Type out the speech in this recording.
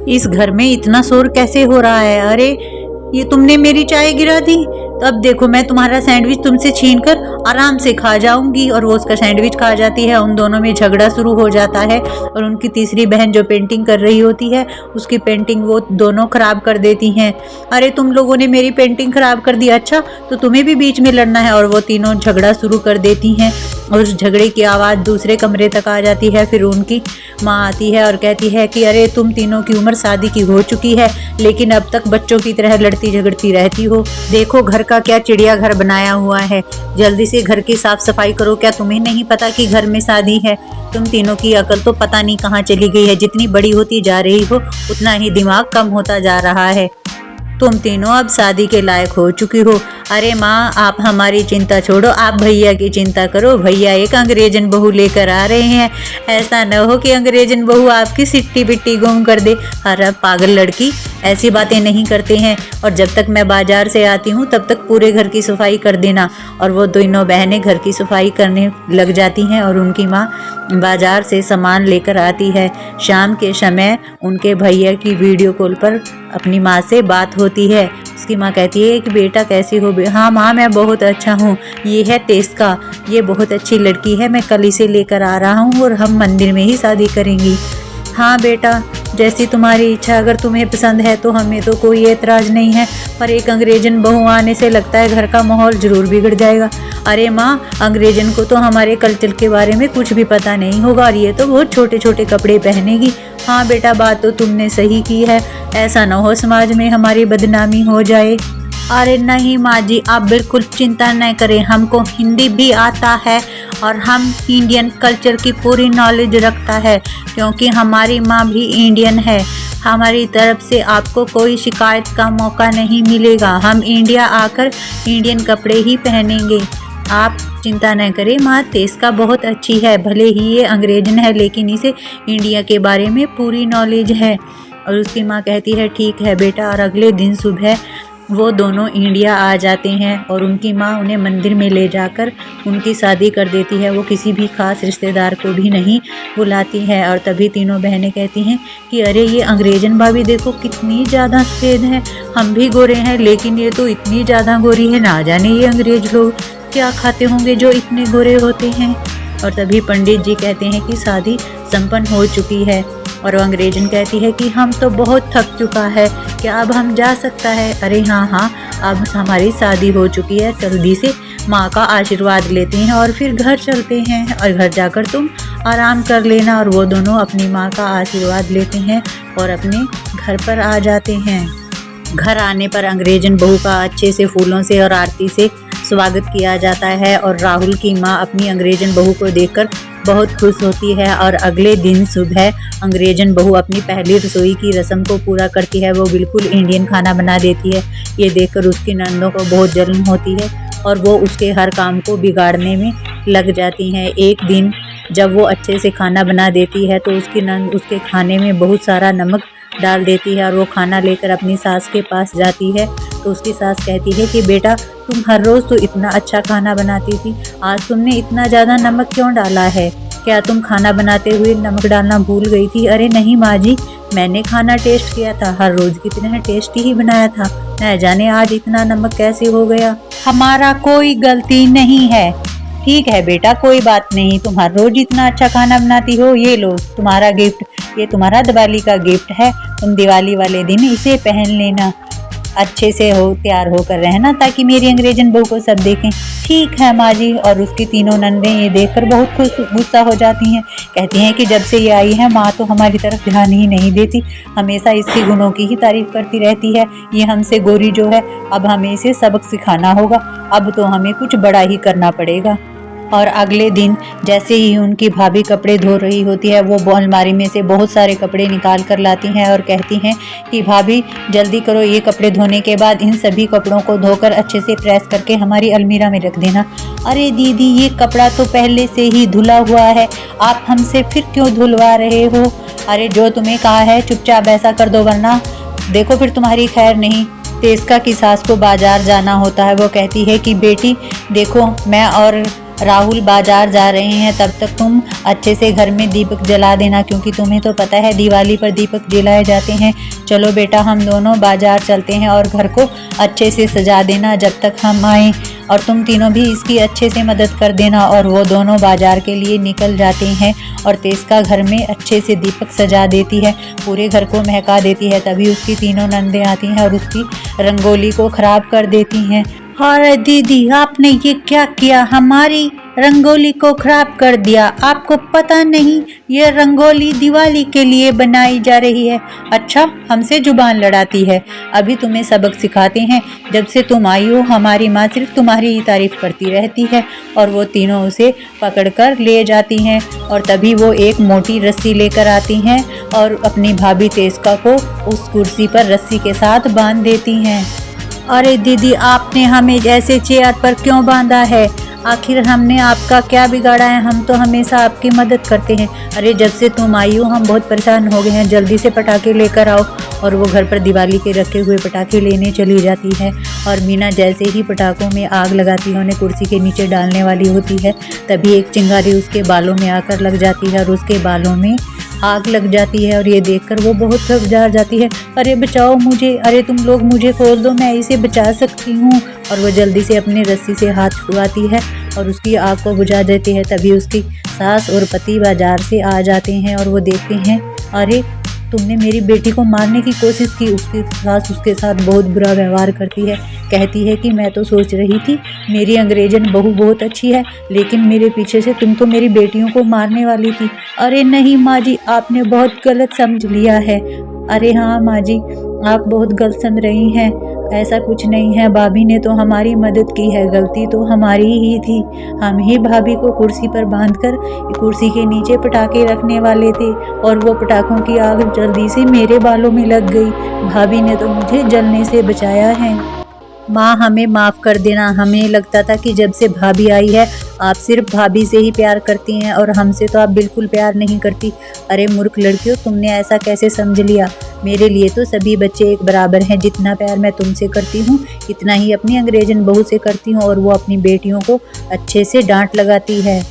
इस घर में इतना शोर कैसे हो रहा है? अरे ये तुमने मेरी चाय गिरा दी। तो अब देखो मैं तुम्हारा सैंडविच तुमसे छीन कर आराम से खा जाऊंगी। और वो उसका सैंडविच खा जाती है। उन दोनों में झगड़ा शुरू हो जाता है और उनकी तीसरी बहन जो पेंटिंग कर रही होती है उसकी पेंटिंग वो दोनों खराब कर देती हैं। अरे तुम लोगों ने मेरी पेंटिंग खराब कर दी, अच्छा तो तुम्हें भी बीच में लड़ना है। और वो तीनों झगड़ा शुरू कर देती हैं और उस झगड़े की आवाज़ दूसरे कमरे तक आ जाती है। फिर उनकी माँ आती है और कहती है कि अरे तुम तीनों की उम्र शादी की हो चुकी है लेकिन अब तक बच्चों की तरह लड़ती झगड़ती रहती हो। देखो घर का क्या चिड़ियाघर बनाया हुआ है, जल्दी से घर की साफ सफाई करो। क्या तुम्हें नहीं पता कि घर में शादी है? तुम तीनों की अकल तो पता नहीं कहाँ चली गई है। जितनी बड़ी होती जा रही हो उतना ही दिमाग कम होता जा रहा है। तुम तीनों अब शादी के लायक हो चुकी हो। अरे माँ आप हमारी चिंता छोड़ो, आप भैया की चिंता करो। भैया एक अंग्रेजन बहू लेकर आ रहे हैं। ऐसा न हो कि अंग्रेजन बहू आपकी सिट्टी बिट्टी गुम कर दे। अरे पागल लड़की, ऐसी बातें नहीं करते हैं। और जब तक मैं बाजार से आती हूँ तब तक पूरे घर की सफाई कर देना। और वो दोनों बहनें घर की सफाई करने लग जाती हैं और उनकी माँ बाजार से सामान लेकर आती है। शाम के समय उनके भैया की वीडियो कॉल पर अपनी माँ से बात होती है। उसकी माँ कहती है कि बेटा कैसी हो? हाँ माँ मैं बहुत अच्छा हूँ। ये है टेस्का, ये बहुत अच्छी लड़की है, मैं कल इसे लेकर आ रहा हूँ और हम मंदिर में ही शादी करेंगी। हाँ बेटा जैसी तुम्हारी इच्छा, अगर तुम्हें पसंद है तो हमें तो कोई एतराज़ नहीं है, पर एक अंग्रेजन बहू आने से लगता है घर का माहौल ज़रूर बिगड़ जाएगा। अरे माँ अंग्रेजन को तो हमारे कल्चर के बारे में कुछ भी पता नहीं होगा और ये तो बहुत छोटे छोटे कपड़े पहनेगी। हाँ बेटा बात तो तुमने सही की है, ऐसा ना हो समाज में हमारी बदनामी हो जाए। अरे नहीं माँ जी आप बिल्कुल चिंता न करें, हमको हिंदी भी आता है और हम इंडियन कल्चर की पूरी नॉलेज रखता है क्योंकि हमारी माँ भी इंडियन है। हमारी तरफ से आपको कोई शिकायत का मौका नहीं मिलेगा। हम इंडिया आकर इंडियन कपड़े ही पहनेंगे, आप चिंता न करें। माँ टेस्का बहुत अच्छी है, भले ही ये अंग्रेजन है लेकिन इसे इंडिया के बारे में पूरी नॉलेज है। और उसकी माँ कहती है ठीक है बेटा। और अगले दिन सुबह वो दोनों इंडिया आ जाते हैं और उनकी माँ उन्हें मंदिर में ले जाकर उनकी शादी कर देती है। वो किसी भी खास रिश्तेदार को भी नहीं बुलाती है। और तभी तीनों बहनें कहती हैं कि अरे ये अंग्रेजन भाभी देखो कितनी ज़्यादा सफ़ेद है, हम भी गोरे हैं लेकिन ये तो इतनी ज़्यादा गोरी है, ना जाने ये अंग्रेज लोग क्या खाते होंगे जो इतने गोरे होते हैं। और तभी पंडित जी कहते हैं कि शादी संपन्न हो चुकी है। और वो अंग्रेजन कहती है कि हम तो बहुत थक चुका है, क्या अब हम जा सकता है? अरे हाँ अब हमारी शादी हो चुकी है, जल्दी से माँ का आशीर्वाद लेते हैं और फिर घर चलते हैं और घर जाकर तुम आराम कर लेना। और वो दोनों अपनी माँ का आशीर्वाद लेते हैं और अपने घर पर आ जाते हैं। घर आने पर अंग्रेजन बहू का अच्छे से फूलों से और आरती से स्वागत किया जाता है और राहुल की माँ अपनी अंग्रेजन बहू को देखकर बहुत खुश होती है। और अगले दिन सुबह अंग्रेजन बहू अपनी पहली रसोई की रस्म को पूरा करती है। वो बिल्कुल इंडियन खाना बना देती है। ये देखकर उसकी नंदों को बहुत जलन होती है और वो उसके हर काम को बिगाड़ने में लग जाती हैं। एक दिन जब वो अच्छे से खाना बना देती है तो उसकी नंद उसके खाने में बहुत सारा नमक डाल देती है और वो खाना लेकर अपनी सास के पास जाती है। तो उसकी सास कहती है कि बेटा तुम हर रोज़ तो इतना अच्छा खाना बनाती थी, आज तुमने इतना ज़्यादा नमक क्यों डाला है? क्या तुम खाना बनाते हुए नमक डालना भूल गई थी? अरे नहीं माँ जी मैंने खाना टेस्ट किया था, हर रोज़ की तरह टेस्टी ही बनाया था, न जाने आज इतना नमक कैसे हो गया। हमारा कोई गलती नहीं है। ठीक है बेटा कोई बात नहीं, तुम हर रोज इतना अच्छा खाना बनाती हो, ये लो तुम्हारा गिफ्ट, ये तुम्हारा दिवाली का गिफ्ट है, तुम दिवाली वाले दिन इसे पहन लेना, अच्छे से हो तैयार होकर रहना ताकि मेरी अंग्रेजन बहू को सब देखें। ठीक है माँ जी। और उसकी तीनों नंदें ये देखकर बहुत खुश गुस्सा हो जाती हैं, कहती हैं कि जब से ये आई है माँ तो हमारी तरफ ध्यान ही नहीं देती, हमेशा इसके गुणों की ही तारीफ करती रहती है, ये हमसे गोरी जो है, अब हमें इसे सबक सिखाना होगा, अब तो हमें कुछ बड़ा ही करना पड़ेगा। और अगले दिन जैसे ही उनकी भाभी कपड़े धो रही होती है वो अलमारी में से बहुत सारे कपड़े निकाल कर लाती हैं और कहती हैं कि भाभी जल्दी करो, ये कपड़े धोने के बाद इन सभी कपड़ों को धोकर अच्छे से प्रेस करके हमारी अलमीरा में रख देना। अरे दीदी ये कपड़ा तो पहले से ही धुला हुआ है, आप हमसे फिर क्यों धुलवा रहे हो? अरे जो तुम्हें कहा है चुपचाप ऐसा कर दो वरना देखो फिर तुम्हारी खैर नहीं। टेस्का की सास को बाजार जाना होता है, वो कहती है कि बेटी देखो मैं और राहुल बाजार जा रहे हैं तब तक तुम अच्छे से घर में दीपक जला देना, क्योंकि तुम्हें तो पता है दिवाली पर दीपक जलाए जाते हैं। चलो बेटा हम दोनों बाजार चलते हैं और घर को अच्छे से सजा देना जब तक हम आए, और तुम तीनों भी इसकी अच्छे से मदद कर देना। और वो दोनों बाजार के लिए निकल जाते हैं और तेजका घर में अच्छे से दीपक सजा देती है, पूरे घर को महका देती है। तभी उसकी तीनों नंदें आती हैं और उसकी रंगोली को खराब कर देती हैं। अरे दीदी आपने ये क्या किया, हमारी रंगोली को खराब कर दिया। आपको पता नहीं ये रंगोली दिवाली के लिए बनाई जा रही है। अच्छा हमसे जुबान लड़ाती है, अभी तुम्हें सबक सिखाते हैं। जब से तुम आई हो हमारी माँ सिर्फ तुम्हारी ही तारीफ करती रहती है। और वो तीनों उसे पकड़कर ले जाती हैं और तभी वो एक मोटी रस्सी लेकर आती हैं और अपनी भाभी तेजका को उस कुर्सी पर रस्सी के साथ बांध देती हैं। अरे दीदी आपने हमें ऐसे चेयर पर क्यों बांधा है, आखिर हमने आपका क्या बिगाड़ा है, हम तो हमेशा आपकी मदद करते हैं। अरे जब से तुम आई हो हम बहुत परेशान हो गए हैं, जल्दी से पटाखे लेकर आओ। और वो घर पर दिवाली के रखे हुए पटाखे लेने चली जाती है और मीना जैसे ही पटाखों में आग लगाती है, उन्हें कुर्सी के नीचे डालने वाली होती है, तभी एक चिंगारी उसके बालों में आकर लग जाती है और उसके बालों में आग लग जाती है। और ये देखकर वो बहुत घबरा जाती है। अरे बचाओ मुझे, अरे तुम लोग मुझे खोल दो, मैं इसे बचा सकती हूँ। और वो जल्दी से अपनी रस्सी से हाथ छुड़ाती है और उसकी आग को बुझा देती है। तभी उसकी सास और पति बाजार से आ जाते हैं और वो देखते हैं अरे तुमने मेरी बेटी को मारने की कोशिश की। उसकी सास उसके साथ बहुत बुरा व्यवहार करती है, कहती है कि मैं तो सोच रही थी मेरी अंग्रेजन बहू बहुत अच्छी है, लेकिन मेरे पीछे से तुम तो मेरी बेटियों को मारने वाली थी। अरे नहीं माँ जी आपने बहुत गलत समझ लिया है। अरे हाँ माँ जी आप बहुत गलत समझ रही हैं, ऐसा कुछ नहीं है, भाभी ने तो हमारी मदद की है, गलती तो हमारी ही थी। हम ही भाभी को कुर्सी पर बांधकर कुर्सी के नीचे पटाखे रखने वाले थे और वो पटाखों की आग जल्दी से मेरे बालों में लग गई। भाभी ने तो मुझे जलने से बचाया है। माँ हमें माफ़ कर देना, हमें लगता था कि जब से भाभी आई है आप सिर्फ भाभी से ही प्यार करती हैं और हमसे तो आप बिल्कुल प्यार नहीं करती। अरे मूर्ख लड़कियों तुमने ऐसा कैसे समझ लिया, मेरे लिए तो सभी बच्चे एक बराबर हैं। जितना प्यार मैं तुमसे करती हूँ इतना ही अपनी अंग्रेजन बहू से करती हूँ और वो अपनी बेटियों को अच्छे से डांट लगाती है।